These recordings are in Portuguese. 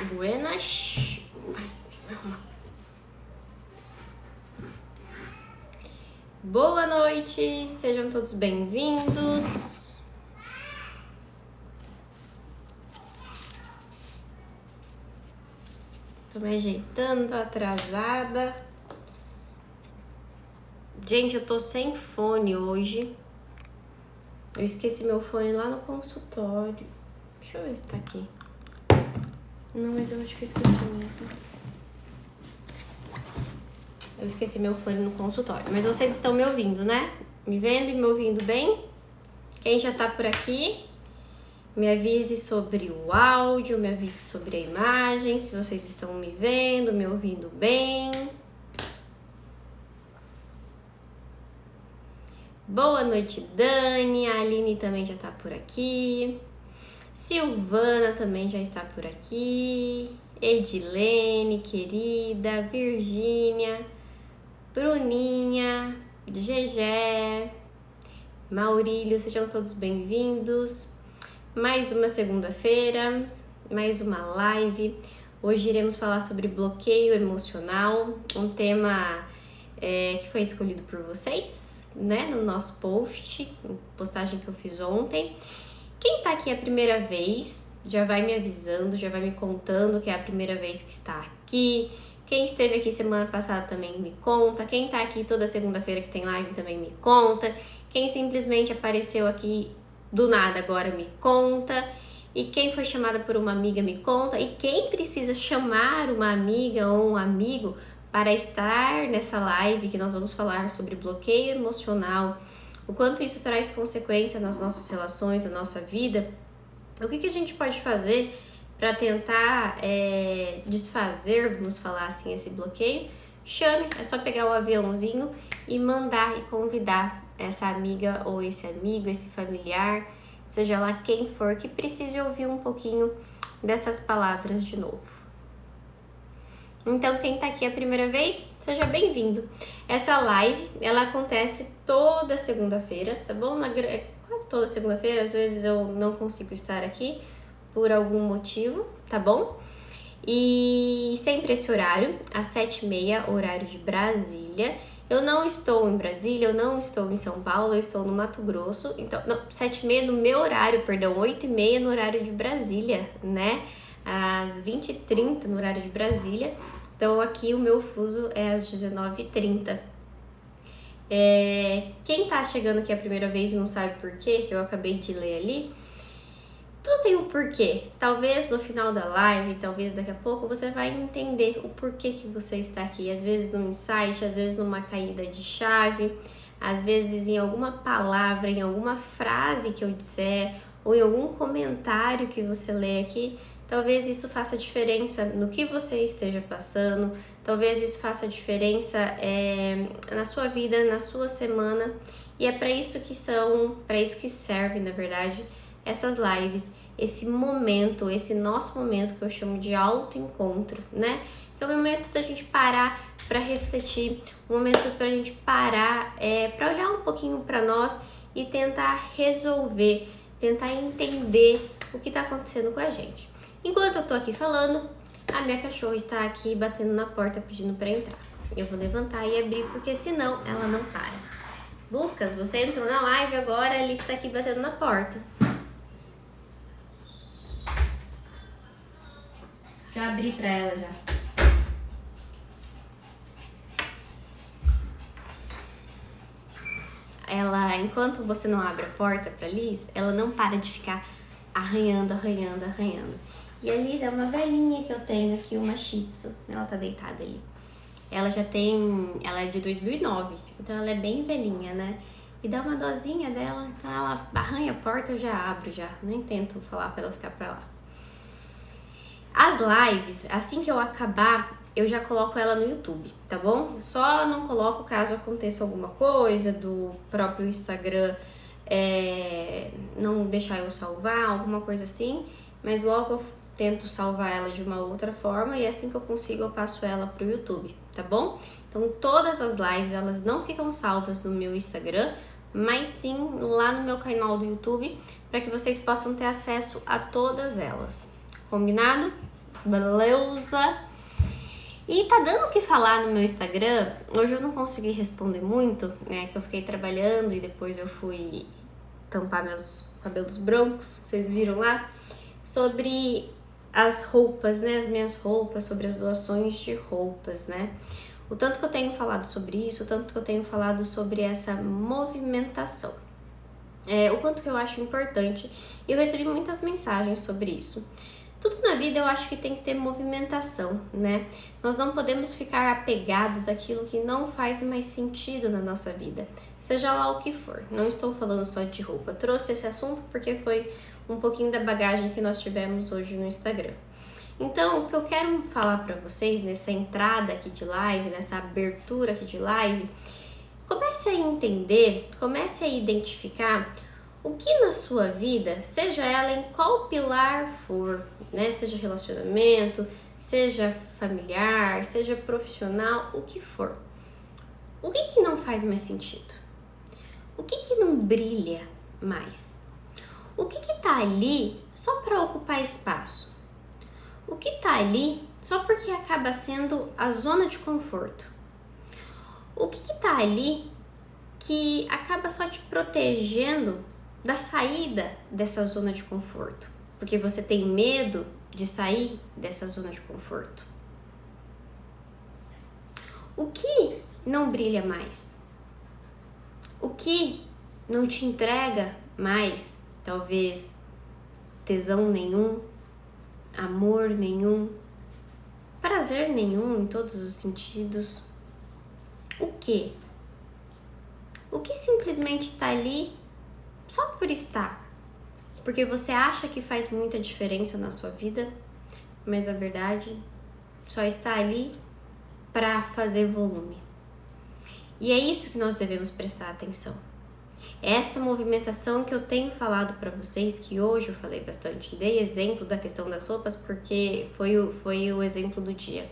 Buenas. Ai, deixa eu arrumar. Boa noite, sejam todos bem-vindos. Tô me ajeitando, tô atrasada. Gente, eu tô sem fone hoje. Eu esqueci meu fone lá no consultório. Deixa eu ver se tá aqui. Não, mas eu acho que eu esqueci mesmo. Eu esqueci meu fone no consultório. Mas vocês estão me ouvindo, né? Me vendo e me ouvindo bem? Quem já tá por aqui, me avise sobre o áudio, me avise sobre a imagem, se vocês estão me vendo, me ouvindo bem. Boa noite, Dani. A Aline também já tá por aqui. Silvana também já está por aqui. Edilene, querida. Virgínia. Bruninha. Gegé. Maurílio, sejam todos bem-vindos. Mais uma segunda-feira, mais uma live. Hoje iremos falar sobre bloqueio emocional, um tema que foi escolhido por vocês, né, no nosso postagem que eu fiz ontem. Quem tá aqui a primeira vez, já vai me avisando, já vai me contando que é a primeira vez que está aqui. Quem esteve aqui semana passada também me conta. Quem tá aqui toda segunda-feira que tem live também me conta. Quem simplesmente apareceu aqui do nada agora me conta. E quem foi chamada por uma amiga me conta. E quem precisa chamar uma amiga ou um amigo para estar nessa live que nós vamos falar sobre bloqueio emocional, o quanto isso traz consequência nas nossas relações, na nossa vida, o que a gente pode fazer para tentar desfazer, vamos falar assim, esse bloqueio. Chame, é só pegar o aviãozinho e mandar e convidar essa amiga ou esse amigo, esse familiar, seja lá quem for, que precise ouvir um pouquinho dessas palavras de novo. Então, quem tá aqui a primeira vez, seja bem-vindo. Essa live, ela acontece toda segunda-feira, tá bom? Quase toda segunda-feira, às vezes eu não consigo estar aqui por algum motivo, tá bom? E sempre esse horário, às 7h30, horário de Brasília. Eu não estou em Brasília, eu não estou em São Paulo, eu estou no Mato Grosso. Então, não, 7h30 no meu horário, perdão, 8h30 no horário de Brasília, né? Às 20h30 no horário de Brasília. Então, aqui o meu fuso é às 19h30. Quem tá chegando aqui a primeira vez e não sabe por quê, que eu acabei de ler ali, tudo tem um porquê. Talvez no final da live, talvez daqui a pouco, você vai entender o porquê que você está aqui. Às vezes num insight, às vezes numa caída de chave, às vezes em alguma palavra, em alguma frase que eu disser, ou em algum comentário que você lê aqui. Talvez isso faça diferença no que você esteja passando, talvez isso faça diferença na sua vida, na sua semana. E é para isso que serve, na verdade, essas lives, esse momento, esse nosso momento que eu chamo de autoencontro, né? Que é o momento da gente parar para refletir, um momento pra gente parar para olhar um pouquinho para nós e tentar resolver, tentar entender o que tá acontecendo com a gente. Enquanto eu tô aqui falando, a minha cachorra está aqui batendo na porta pedindo para entrar. Eu vou levantar e abrir porque senão ela não para. Lucas, você entrou na live agora, ele está aqui batendo na porta. Já abri pra ela já. Ela, enquanto você não abre a porta pra Liz, ela não para de ficar arranhando. E a Liz é uma velhinha que eu tenho aqui, uma Shih Tzu. Ela tá deitada ali. Ela é de 2009, então ela é bem velhinha, né? E dá uma dosinha dela, então ela arranha a porta, eu já abro já. Nem tento falar pra ela ficar pra lá. As lives, assim que eu acabar, eu já coloco ela no YouTube, tá bom? Só não coloco caso aconteça alguma coisa do próprio Instagram não deixar eu salvar, alguma coisa assim. Mas logo eu tento salvar ela de uma outra forma e assim que eu consigo eu passo ela pro YouTube, tá bom? Então todas as lives, elas não ficam salvas no meu Instagram, mas sim lá no meu canal do YouTube, para que vocês possam ter acesso a todas elas. Combinado? beleza? E tá dando o que falar no meu Instagram. Hoje eu não consegui responder muito, né? Que eu fiquei trabalhando e depois eu fui tampar meus cabelos brancos, que vocês viram lá, sobre as roupas, né? As minhas roupas, sobre as doações de roupas, né? O tanto que eu tenho falado sobre isso, o tanto que eu tenho falado sobre essa movimentação. O quanto que eu acho importante. E eu recebi muitas mensagens sobre isso. Tudo na vida eu acho que tem que ter movimentação, né? Nós não podemos ficar apegados àquilo que não faz mais sentido na nossa vida, seja lá o que for. Não estou falando só de roupa. Trouxe esse assunto porque foi um pouquinho da bagagem que nós tivemos hoje no Instagram. Então, o que eu quero falar para vocês nessa entrada aqui de live, nessa abertura aqui de live, comece a entender, comece a identificar o que na sua vida, seja ela em qual pilar for, né? Seja relacionamento, seja familiar, seja profissional, o que for. O que não faz mais sentido? O que não brilha mais? O que tá ali só para ocupar espaço? O que tá ali só porque acaba sendo a zona de conforto? O que tá ali que acaba só te protegendo da saída dessa zona de conforto? Porque você tem medo de sair dessa zona de conforto. O que não brilha mais? O que não te entrega mais, talvez, tesão nenhum, amor nenhum, prazer nenhum em todos os sentidos? O que? O que simplesmente está ali só por estar? Porque você acha que faz muita diferença na sua vida, mas na verdade só está ali para fazer volume. E é isso que nós devemos prestar atenção. Essa movimentação que eu tenho falado para vocês, que hoje eu falei bastante, dei exemplo da questão das roupas porque foi o exemplo do dia.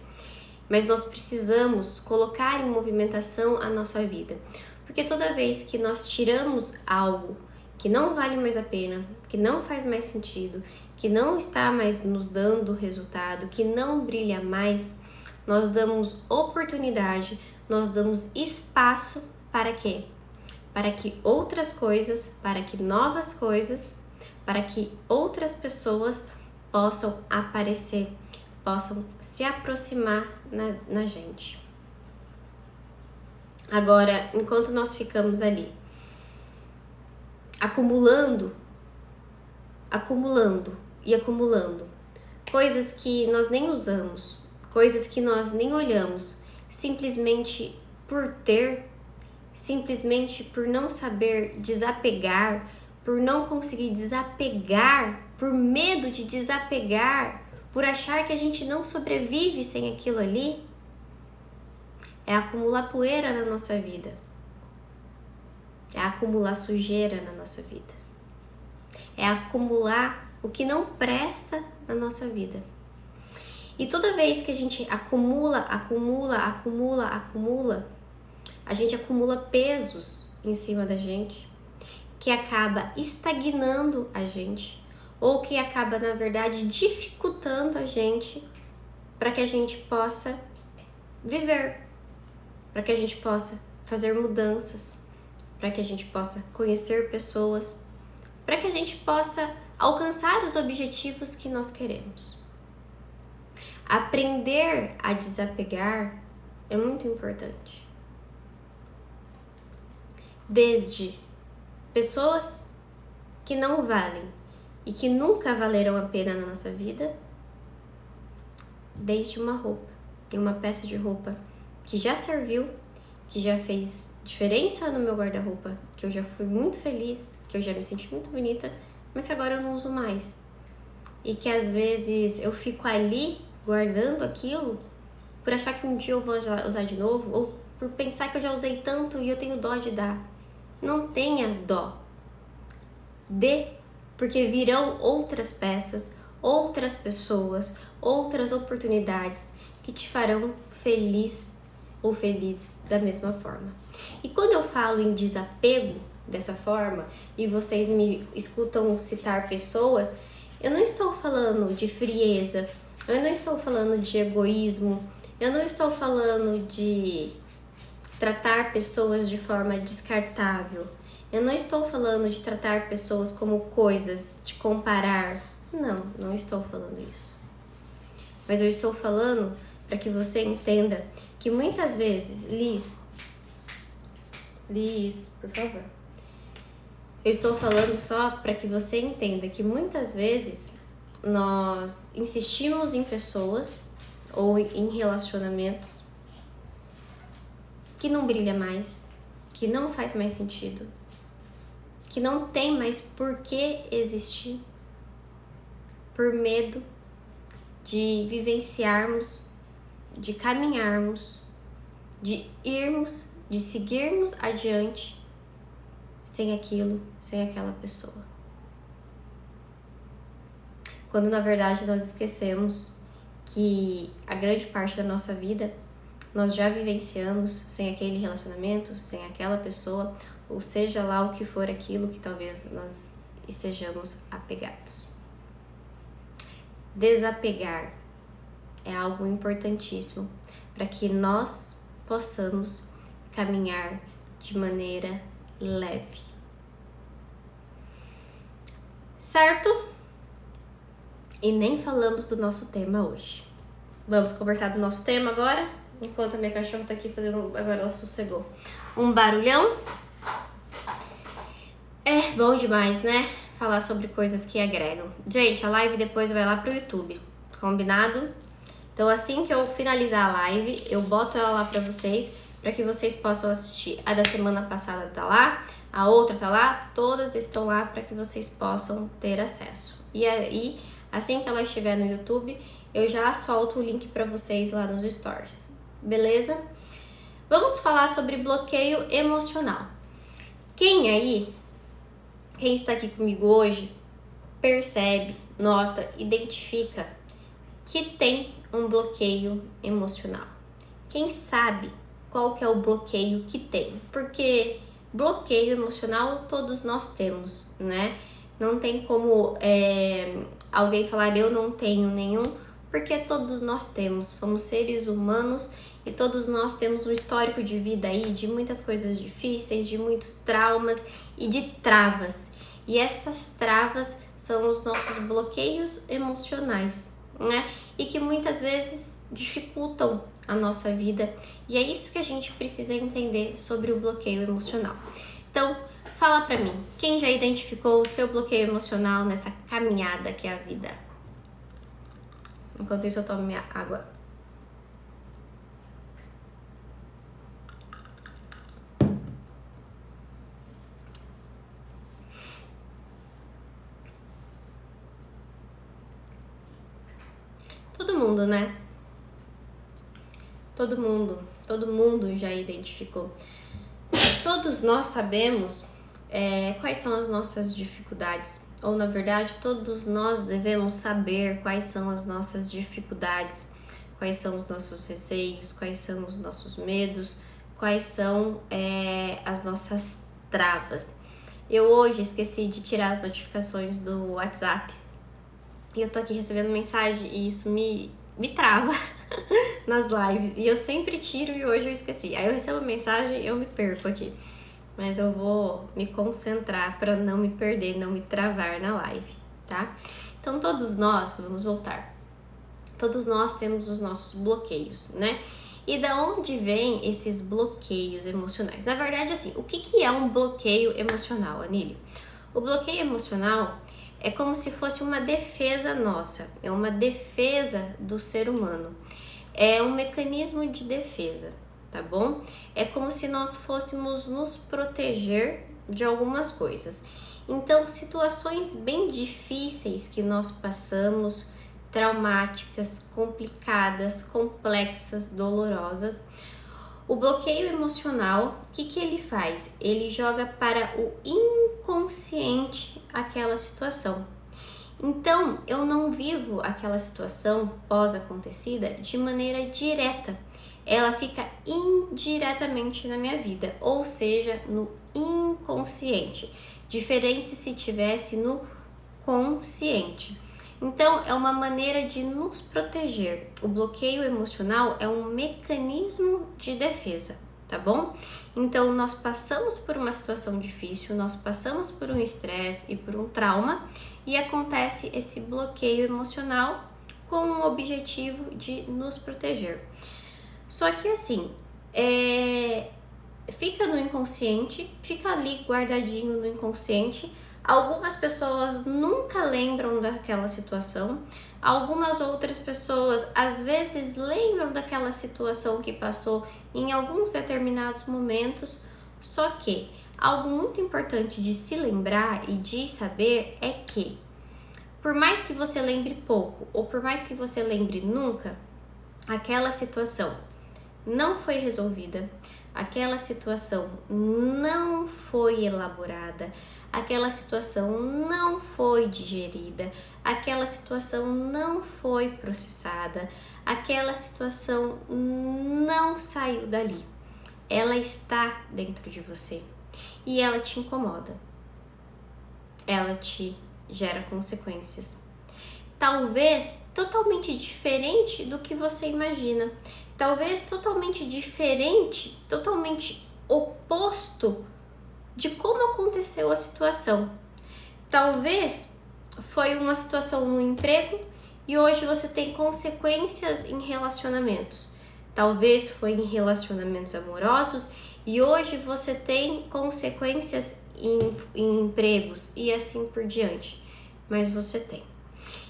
Mas nós precisamos colocar em movimentação a nossa vida. Porque toda vez que nós tiramos algo que não vale mais a pena, que não faz mais sentido, que não está mais nos dando resultado, que não brilha mais, nós damos oportunidade, nós damos espaço para quê? Para que outras coisas, para que novas coisas, para que outras pessoas possam aparecer, possam se aproximar na gente. Agora, enquanto nós ficamos ali acumulando e acumulando coisas que nós nem usamos, coisas que nós nem olhamos, simplesmente por ter, simplesmente por não saber desapegar, por não conseguir desapegar, por medo de desapegar, por achar que a gente não sobrevive sem aquilo ali, é acumular poeira na nossa vida. É acumular sujeira na nossa vida. É acumular o que não presta na nossa vida. E toda vez que a gente acumula, a gente acumula pesos em cima da gente, que acaba estagnando a gente, ou que acaba, na verdade, dificultando a gente para que a gente possa viver, para que a gente possa fazer mudanças, para que a gente possa conhecer pessoas, para que a gente possa alcançar os objetivos que nós queremos. Aprender a desapegar é muito importante. Desde pessoas que não valem e que nunca valeram a pena na nossa vida, desde uma roupa e uma peça de roupa que já serviu, que já fez diferença no meu guarda-roupa, que eu já fui muito feliz, que eu já me senti muito bonita, mas que agora eu não uso mais. E que às vezes eu fico ali guardando aquilo por achar que um dia eu vou usar de novo, ou por pensar que eu já usei tanto e eu tenho dó de dar. Não tenha dó. Dê, porque virão outras peças, outras pessoas, outras oportunidades que te farão feliz ou felizes da mesma forma. E quando eu falo em desapego dessa forma, e vocês me escutam citar pessoas, eu não estou falando de frieza, Eu não estou falando de egoísmo, eu não estou falando de tratar pessoas de forma descartável. Eu não estou falando de tratar pessoas como coisas, de comparar. Não estou falando isso. Mas eu estou falando para que você entenda que muitas vezes, Liz, por favor. Eu estou falando só para que você entenda que muitas vezes nós insistimos em pessoas ou em relacionamentos que não brilha mais, que não faz mais sentido, que não tem mais por que existir, por medo de vivenciarmos, de caminharmos, de irmos, de seguirmos adiante sem aquilo, sem aquela pessoa. Quando na verdade nós esquecemos que a grande parte da nossa vida nós já vivenciamos sem aquele relacionamento, sem aquela pessoa, ou seja lá o que for aquilo que talvez nós estejamos apegados. Desapegar é algo importantíssimo para que nós possamos caminhar de maneira leve. Certo? E nem falamos do nosso tema hoje. Vamos conversar do nosso tema agora? Enquanto a minha cachorra tá aqui fazendo... Agora ela sossegou. Um barulhão. É bom demais, né? Falar sobre coisas que agregam. Gente, a live depois vai lá pro YouTube. Combinado? Então assim que eu finalizar a live, eu boto ela lá pra vocês, para que vocês possam assistir. A da semana passada tá lá, a outra tá lá, todas estão lá para que vocês possam ter acesso. E aí, assim que ela estiver no YouTube, eu já solto o link para vocês lá nos stories. Beleza? Vamos falar sobre bloqueio emocional. Quem está aqui comigo hoje, percebe, nota, identifica que tem um bloqueio emocional? Quem sabe qual que é o bloqueio que tem? Porque bloqueio emocional todos nós temos, né? Não tem como alguém falar eu não tenho nenhum, porque todos nós temos, somos seres humanos e todos nós temos um histórico de vida aí de muitas coisas difíceis, de muitos traumas e de travas. E essas travas são os nossos bloqueios emocionais, né? E que muitas vezes dificultam a nossa vida. E é isso que a gente precisa entender sobre o bloqueio emocional. Então, fala pra mim, quem já identificou o seu bloqueio emocional nessa caminhada que é a vida? Enquanto isso eu tomo minha água. Todo mundo, né? Todo mundo já identificou. Todos nós sabemos quais são as nossas dificuldades, ou na verdade todos nós devemos saber quais são as nossas dificuldades, quais são os nossos receios, quais são os nossos medos, quais são as nossas travas. Eu hoje esqueci de tirar as notificações do WhatsApp e eu tô aqui recebendo mensagem e isso me trava nas lives. E eu sempre tiro e hoje eu esqueci. Aí eu recebo mensagem e eu me perco aqui. Mas eu vou me concentrar para não me perder, não me travar na live, tá? Então todos nós, vamos voltar. Todos nós temos os nossos bloqueios, né? E da onde vêm esses bloqueios emocionais? Na verdade, assim, o que é um bloqueio emocional, Anília? O bloqueio emocional é como se fosse uma defesa nossa, é uma defesa do ser humano, é um mecanismo de defesa, tá bom? É como se nós fôssemos nos proteger de algumas coisas. Então, situações bem difíceis que nós passamos, traumáticas, complicadas, complexas, dolorosas, o bloqueio emocional, o que ele faz? Ele joga para o inconsciente aquela situação. Então, eu não vivo aquela situação pós-acontecida de maneira direta. Ela fica indiretamente na minha vida, ou seja, no inconsciente. Diferente se tivesse no consciente. Então, é uma maneira de nos proteger. O bloqueio emocional é um mecanismo de defesa, tá bom? Então, nós passamos por uma situação difícil, nós passamos por um estresse e por um trauma e acontece esse bloqueio emocional com o objetivo de nos proteger. Só que assim, fica no inconsciente, fica ali guardadinho no inconsciente. Algumas pessoas nunca lembram daquela situação, algumas outras pessoas às vezes lembram daquela situação que passou em alguns determinados momentos, só que algo muito importante de se lembrar e de saber é que, por mais que você lembre pouco ou por mais que você lembre nunca, aquela situação não foi resolvida, aquela situação não foi elaborada, aquela situação não foi digerida, aquela situação não foi processada, aquela situação não saiu dali. Ela está dentro de você e ela te incomoda. Ela te gera consequências. Talvez totalmente diferente do que você imagina. Talvez totalmente diferente, totalmente oposto de como aconteceu a situação. Talvez foi uma situação no emprego e hoje você tem consequências em relacionamentos. Talvez foi em relacionamentos amorosos e hoje você tem consequências em empregos e assim por diante. Mas você tem.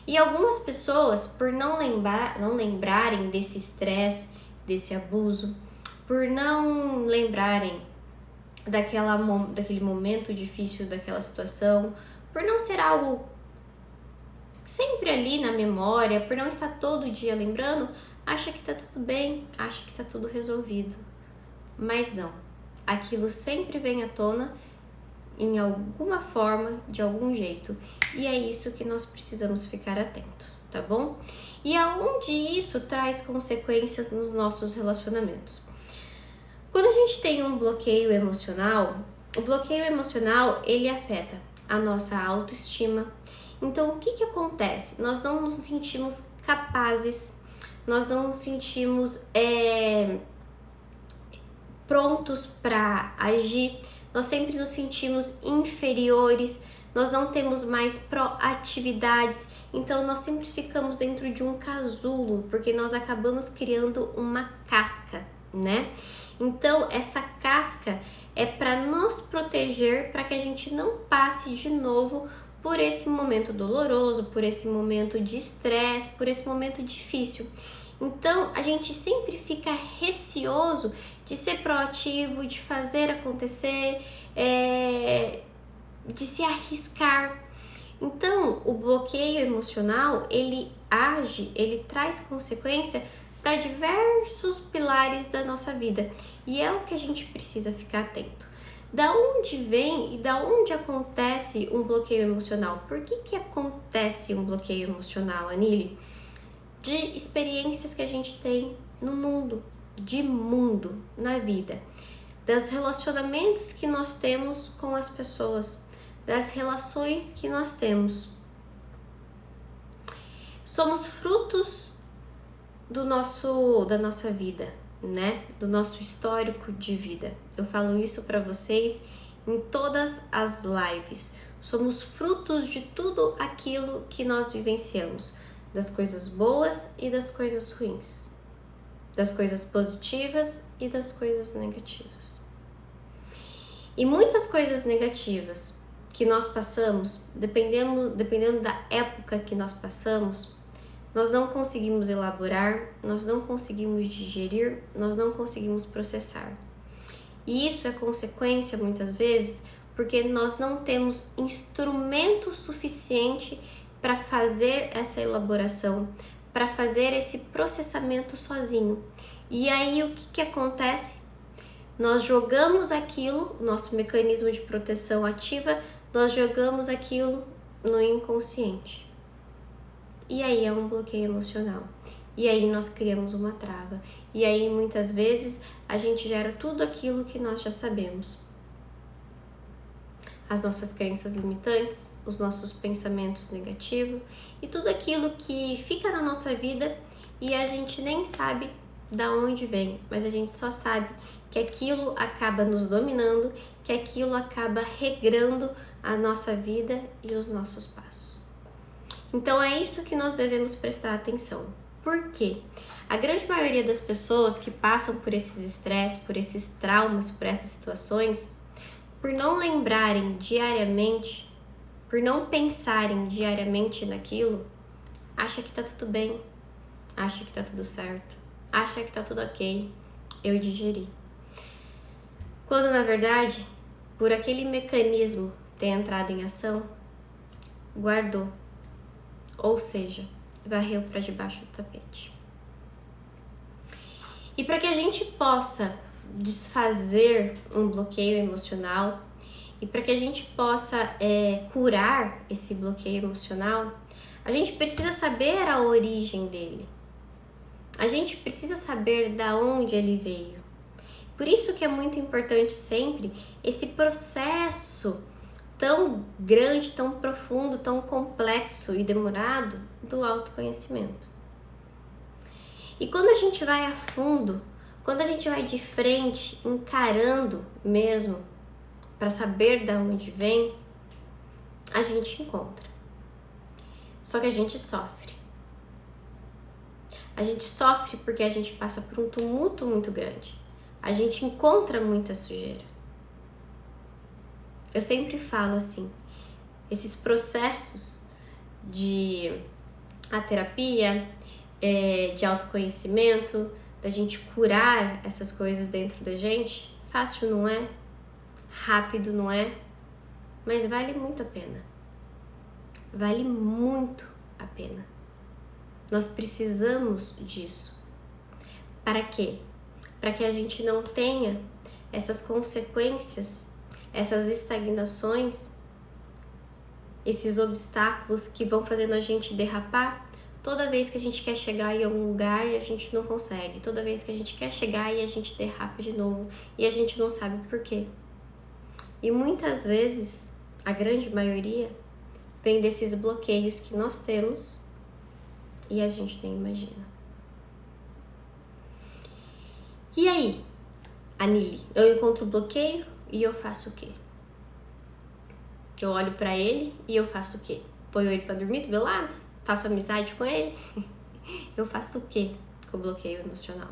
E algumas pessoas, por não lembrarem desse estresse, desse abuso, por não lembrarem daquele momento difícil, daquela situação, por não ser algo sempre ali na memória, por não estar todo dia lembrando, acha que tá tudo bem, acha que tá tudo resolvido. Mas não, aquilo sempre vem à tona em alguma forma, de algum jeito. E é isso que nós precisamos ficar atento, tá bom? E aonde isso traz consequências nos nossos relacionamentos? Quando a gente tem um bloqueio emocional, o bloqueio emocional, ele afeta a nossa autoestima. Então, o que acontece? Nós não nos sentimos capazes, nós não nos sentimos prontos para agir, nós sempre nos sentimos inferiores, nós não temos mais proatividades, então nós sempre ficamos dentro de um casulo, porque nós acabamos criando uma casca, né? Então, essa casca é para nos proteger, para que a gente não passe de novo por esse momento doloroso, por esse momento de estresse, por esse momento difícil. Então, a gente sempre fica receoso de ser proativo, de fazer acontecer, de se arriscar. Então, o bloqueio emocional, ele age, ele traz consequência para diversos pilares da nossa vida. E é o que a gente precisa ficar atento. Da onde vem e da onde acontece um bloqueio emocional? Por que acontece um bloqueio emocional, Anili? De experiências que a gente tem no mundo, na vida, dos relacionamentos que nós temos com as pessoas, das relações que nós temos. Somos frutos da nossa vida, né? Do nosso histórico de vida. Eu falo isso para vocês em todas as lives. Somos frutos de tudo aquilo que nós vivenciamos, das coisas boas e das coisas ruins, das coisas positivas e das coisas negativas. E muitas coisas negativas que nós passamos, dependendo da época que nós passamos, nós não conseguimos elaborar, nós não conseguimos digerir, nós não conseguimos processar. E isso é consequência, muitas vezes, porque nós não temos instrumento suficiente para fazer essa elaboração, para fazer esse processamento sozinho. E aí o que acontece? Nós jogamos aquilo, nosso mecanismo de proteção ativa, nós jogamos aquilo no inconsciente. E aí é um bloqueio emocional. E aí nós criamos uma trava. E aí muitas vezes a gente gera tudo aquilo que nós já sabemos. as nossas crenças limitantes, os nossos pensamentos negativos e tudo aquilo que fica na nossa vida e a gente nem sabe da onde vem, mas a gente só sabe que aquilo acaba nos dominando, que aquilo acaba regrando a nossa vida e os nossos passos. Então é isso que nós devemos prestar atenção. Por quê? A grande maioria das pessoas que passam por esses estresses, por esses traumas, por essas situações, por não lembrarem diariamente, por não pensarem diariamente naquilo, acha que tá tudo bem, acha que tá tudo certo, acha que tá tudo ok, eu digeri. Quando na verdade, por aquele mecanismo ter entrado em ação, guardou, ou seja, varreu para debaixo do tapete. E para que a gente possa desfazer um bloqueio emocional e para que a gente possa curar esse bloqueio emocional, a gente precisa saber a origem dele. A gente precisa saber da onde ele veio. Por isso que é muito importante sempre esse processo tão grande, tão profundo, tão complexo e demorado do autoconhecimento. E quando a gente vai a fundo, quando a gente vai de frente, encarando mesmo, para saber de onde vem, a gente encontra. Só que a gente sofre. A gente sofre porque a gente passa por um tumulto muito grande. A gente encontra muita sujeira. Eu sempre falo assim, esses processos de a terapia, de autoconhecimento, da gente curar essas coisas dentro da gente, fácil não é, rápido não é, mas vale muito a pena. Vale muito a pena. Nós precisamos disso. Para quê? Para que a gente não tenha essas consequências, essas estagnações, esses obstáculos que vão fazendo a gente derrapar toda vez que a gente quer chegar em algum lugar e a gente não consegue, toda vez que a gente quer chegar e a gente derrapa de novo e a gente não sabe por quê. E muitas vezes, a grande maioria, vem desses bloqueios que nós temos e a gente nem imagina. E aí, Anili, eu encontro o bloqueio e eu faço o quê? Eu olho pra ele e eu faço o quê? Ponho ele pra dormir do meu lado? Faço amizade com ele? Eu faço o quê com o bloqueio emocional?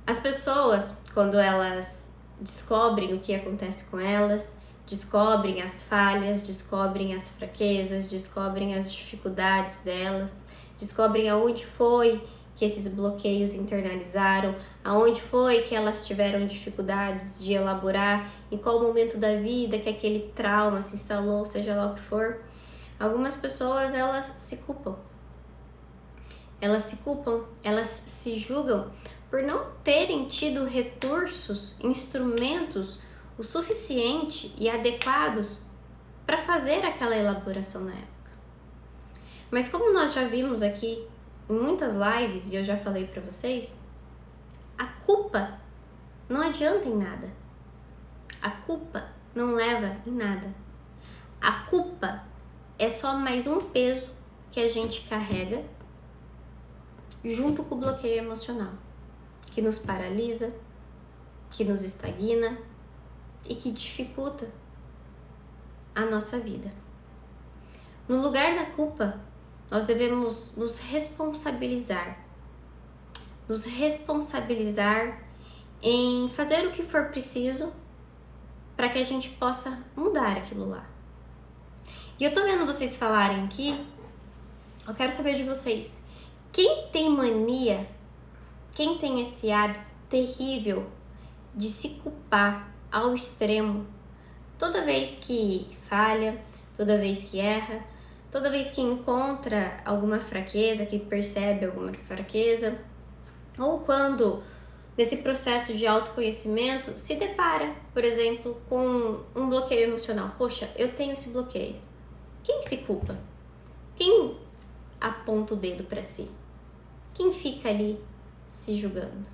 As pessoas, quando elas descobrem o que acontece com elas, descobrem as falhas, descobrem as fraquezas, descobrem as dificuldades delas, descobrem aonde foi que esses bloqueios internalizaram, aonde foi que elas tiveram dificuldades de elaborar, em qual momento da vida que aquele trauma se instalou, seja lá o que for. Algumas pessoas, elas se culpam. Elas se julgam por não terem tido recursos, instrumentos o suficiente e adequados para fazer aquela elaboração na época. Mas como nós já vimos aqui em muitas lives e eu já falei para vocês, a culpa não adianta em nada. A culpa não leva em nada. A culpa é só mais um peso que a gente carrega junto com o bloqueio emocional, que nos paralisa, que nos estagna e que dificulta a nossa vida. No lugar da culpa, nós devemos nos responsabilizar em fazer o que for preciso para que a gente possa mudar aquilo lá. E eu tô vendo vocês falarem aqui, eu quero saber de vocês, quem tem mania, quem tem esse hábito terrível de se culpar ao extremo toda vez que falha, toda vez que erra, toda vez que encontra alguma fraqueza, que percebe alguma fraqueza, ou quando nesse processo de autoconhecimento se depara, por exemplo, com um bloqueio emocional. Poxa, eu tenho esse bloqueio. Quem se culpa? Quem aponta o dedo para si? Quem fica ali se julgando?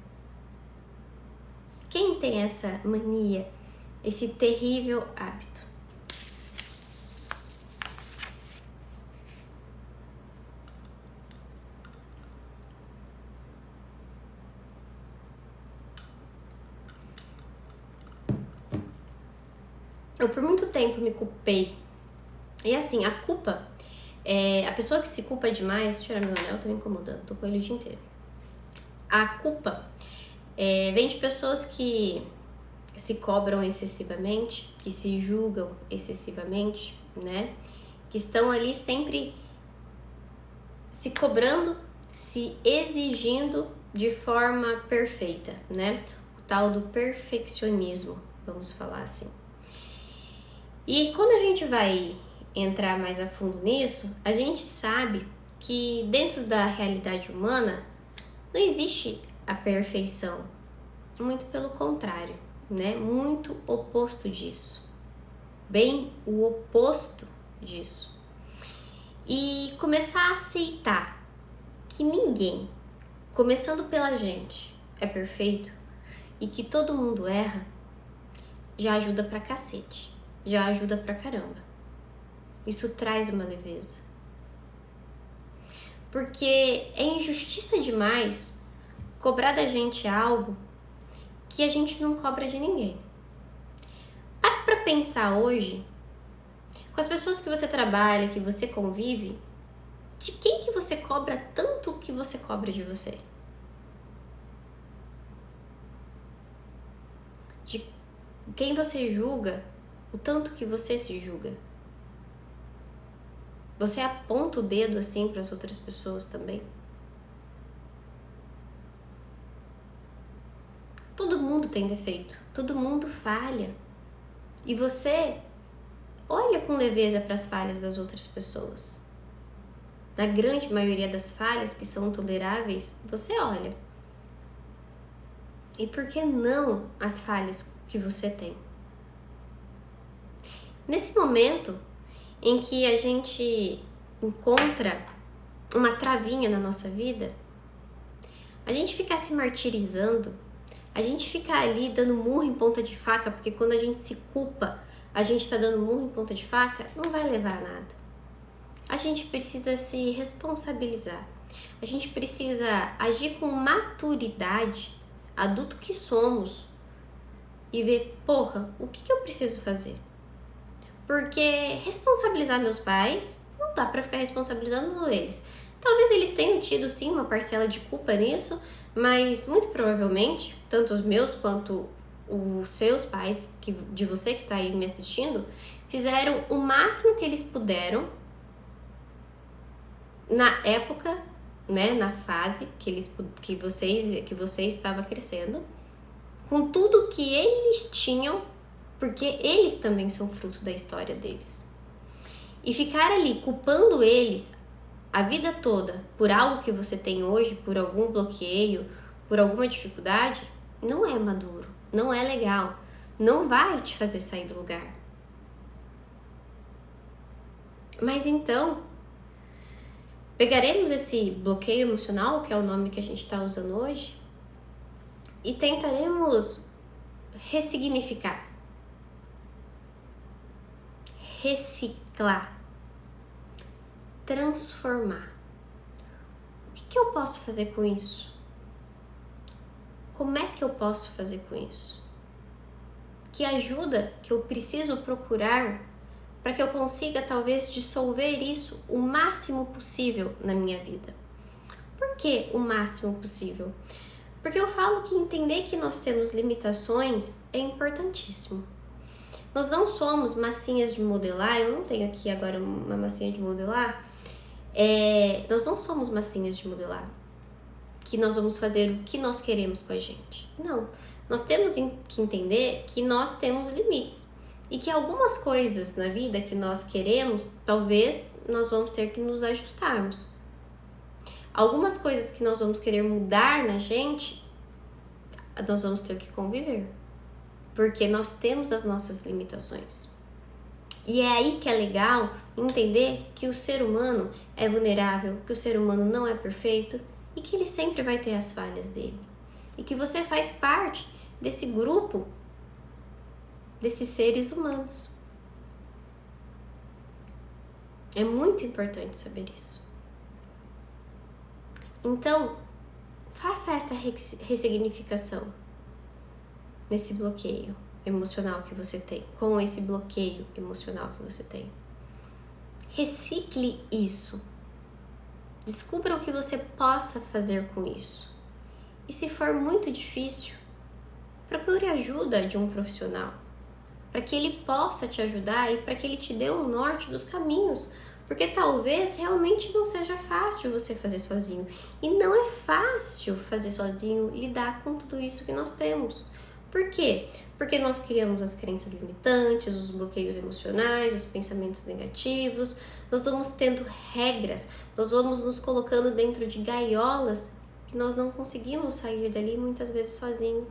Quem tem essa mania esse terrível hábito. Eu por muito tempo me culpei. E assim, a culpa, a pessoa que se culpa demais, deixa eu tirar meu anel, tá me incomodando, tô com ele o dia inteiro. A culpa vem de pessoas que se cobram excessivamente, que se julgam excessivamente, né? Que estão ali sempre se cobrando, se exigindo de forma perfeita, né? O tal do perfeccionismo, vamos falar assim. E quando a gente vai entrar mais a fundo nisso, a gente sabe que dentro da realidade humana não existe a perfeição, muito pelo contrário, né? Muito oposto disso, bem o oposto disso. E começar a aceitar que ninguém, começando pela gente, é perfeito e que todo mundo erra, já ajuda pra cacete, já ajuda pra caramba. Isso traz uma leveza. Porque é injustiça demais cobrar da gente algo que a gente não cobra de ninguém. Para pra pensar hoje, com as pessoas que você trabalha, que você convive, de quem que você cobra tanto que você cobra de você? De quem você julga o tanto que você se julga? Você aponta o dedo assim para as outras pessoas também? Todo mundo tem defeito, todo mundo falha. E você olha com leveza para as falhas das outras pessoas. Na grande maioria das falhas que são toleráveis, você olha. E por que não as falhas que você tem? Nesse momento em que a gente encontra uma travinha na nossa vida, a gente ficar se martirizando, a gente ficar ali dando murro em ponta de faca, porque quando a gente se culpa, a gente tá dando murro em ponta de faca, não vai levar a nada. A gente precisa se responsabilizar. A gente precisa agir com maturidade, adulto que somos, e ver, porra, o que eu preciso fazer? Porque responsabilizar meus pais, não dá pra ficar responsabilizando eles. Talvez eles tenham tido sim uma parcela de culpa nisso, mas muito provavelmente, tanto os meus quanto os seus pais, de você que tá aí me assistindo, fizeram o máximo que eles puderam na época, né, na fase que você estava crescendo, com tudo que eles tinham, porque eles também são fruto da história deles. E ficar ali culpando eles a vida toda por algo que você tem hoje, por algum bloqueio, por alguma dificuldade, não é maduro, não é legal, não vai te fazer sair do lugar. Mas então, pegaremos esse bloqueio emocional, que é o nome que a gente está usando hoje, e tentaremos ressignificar, reciclar, transformar. O que eu posso fazer com isso? Como é que eu posso fazer com isso? Que ajuda que eu preciso procurar para que eu consiga talvez dissolver isso o máximo possível na minha vida? Por que o máximo possível? Porque eu falo que entender que nós temos limitações é importantíssimo. Nós não somos massinhas de modelar, eu não tenho aqui agora uma massinha de modelar, nós não somos massinhas de modelar, que nós vamos fazer o que nós queremos com a gente. Não, nós temos que entender que nós temos limites e que algumas coisas na vida que nós queremos, talvez nós vamos ter que nos ajustarmos. Algumas coisas que nós vamos querer mudar na gente, nós vamos ter que conviver, porque nós temos as nossas limitações. E é aí que é legal entender que o ser humano é vulnerável, que o ser humano não é perfeito e que ele sempre vai ter as falhas dele. E que você faz parte desse grupo desses seres humanos. É muito importante saber isso. Então, faça essa ressignificação nesse bloqueio emocional que você tem, com esse bloqueio emocional que você tem. Recicle isso. Descubra o que você possa fazer com isso. E se for muito difícil, procure ajuda de um profissional, para que ele possa te ajudar e para que ele te dê um norte dos caminhos, porque talvez realmente não seja fácil você fazer sozinho. E não é fácil fazer sozinho, lidar com tudo isso que nós temos. Por quê? Porque nós criamos as crenças limitantes, os bloqueios emocionais, os pensamentos negativos, nós vamos tendo regras, nós vamos nos colocando dentro de gaiolas que nós não conseguimos sair dali muitas vezes sozinho.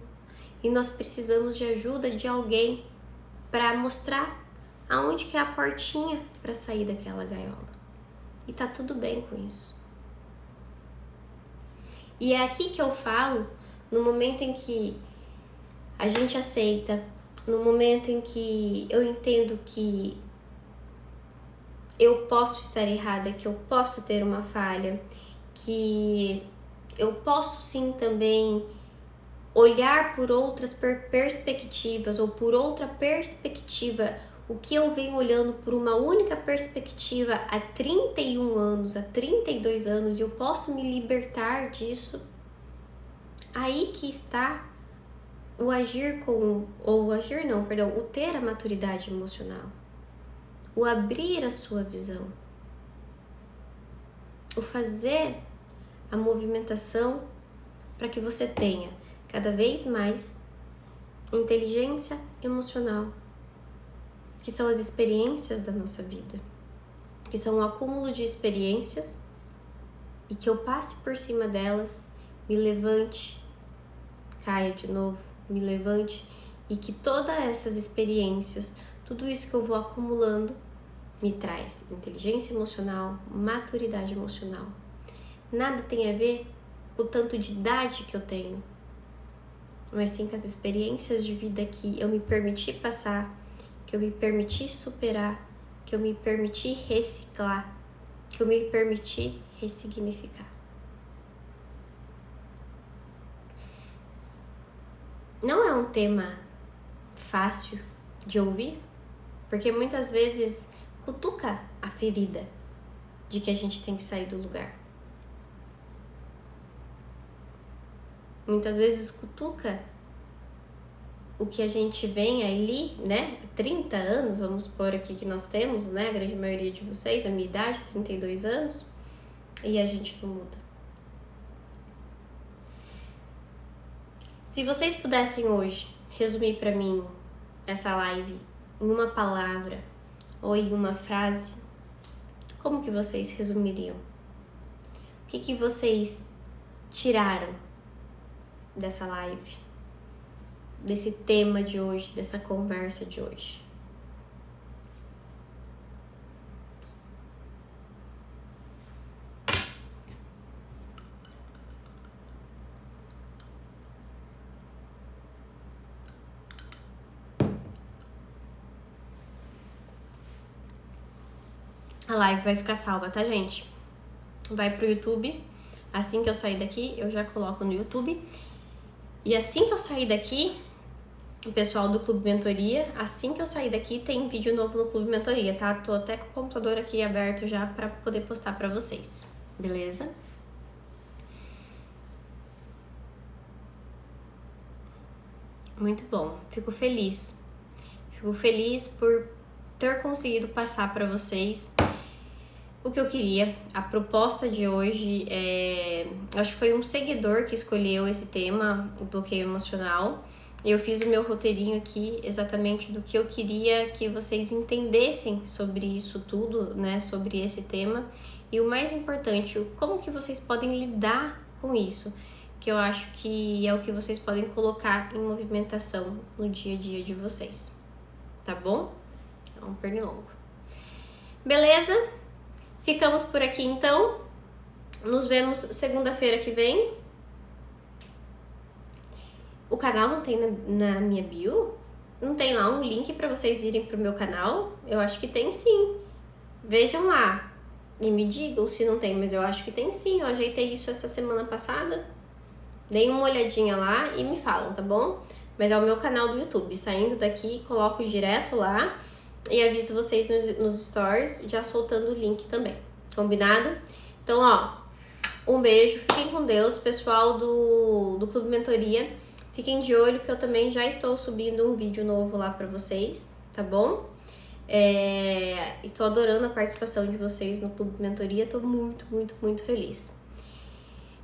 E nós precisamos de ajuda de alguém para mostrar aonde que é a portinha para sair daquela gaiola. E tá tudo bem com isso. E é aqui que eu falo, no momento em que a gente aceita, no momento em que eu entendo que eu posso estar errada, que eu posso ter uma falha, que eu posso sim também olhar por outras perspectivas ou por outra perspectiva, o que eu venho olhando por uma única perspectiva há 31 anos, há 32 anos, e eu posso me libertar disso. Aí que está o agir com, ou agir não, perdão, o ter a maturidade emocional, o abrir a sua visão, o fazer a movimentação para que você tenha cada vez mais inteligência emocional, que são as experiências da nossa vida, que são um acúmulo de experiências e que eu passe por cima delas, me levante, caia de novo, me levante e que todas essas experiências, tudo isso que eu vou acumulando, me traz inteligência emocional, maturidade emocional. Nada tem a ver com o tanto de idade que eu tenho, mas sim com as experiências de vida que eu me permiti passar, que eu me permiti superar, que eu me permiti reciclar, que eu me permiti ressignificar. Não é um tema fácil de ouvir, porque muitas vezes cutuca a ferida de que a gente tem que sair do lugar. Muitas vezes cutuca o que a gente vem ali, né? 30 anos, vamos supor aqui que nós temos, né? A grande maioria de vocês, a minha idade, 32 anos, e a gente não muda. Se vocês pudessem hoje resumir para mim essa live em uma palavra ou em uma frase, como que vocês resumiriam? O que vocês tiraram dessa live, desse tema de hoje, dessa conversa de hoje? A live vai ficar salva, tá, gente? Vai pro YouTube. Assim que eu sair daqui, eu já coloco no YouTube. E assim que eu sair daqui, o pessoal do Clube Mentoria, assim que eu sair daqui, tem vídeo novo no Clube Mentoria, tá? Tô até com o computador aqui aberto já pra poder postar pra vocês, beleza? Muito bom, fico feliz. Fico feliz por ter conseguido passar pra vocês o que eu queria. A proposta de hoje acho que foi um seguidor que escolheu esse tema, o bloqueio emocional. Eu fiz o meu roteirinho aqui exatamente do que eu queria que vocês entendessem sobre isso tudo, né, sobre esse tema. E o mais importante, como que vocês podem lidar com isso, que eu acho que é o que vocês podem colocar em movimentação no dia a dia de vocês, tá bom? É um pernilongo. Beleza? Ficamos por aqui então. Nos vemos segunda-feira que vem. O canal não tem na minha bio? Não tem lá um link para vocês irem pro meu canal? Eu acho que tem sim. Vejam lá e me digam se não tem, mas eu acho que tem sim. Eu ajeitei isso essa semana passada. Deem uma olhadinha lá e me falam, tá bom? Mas é o meu canal do YouTube. Saindo daqui, coloco direto lá e aviso vocês nos stories, já soltando o link também. Combinado? Então, ó, um beijo, fiquem com Deus. Pessoal do Clube Mentoria, fiquem de olho que eu também já estou subindo um vídeo novo lá pra vocês, tá bom? Estou adorando a participação de vocês no Clube Mentoria, tô muito, muito, muito feliz.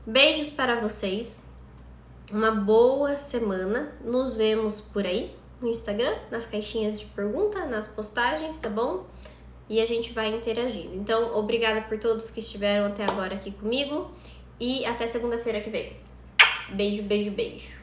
Beijos para vocês, uma boa semana, nos vemos por aí no Instagram, nas caixinhas de pergunta, nas postagens, tá bom? E a gente vai interagindo. Então, obrigada por todos que estiveram até agora aqui comigo e até segunda-feira que vem. Beijo, beijo, beijo.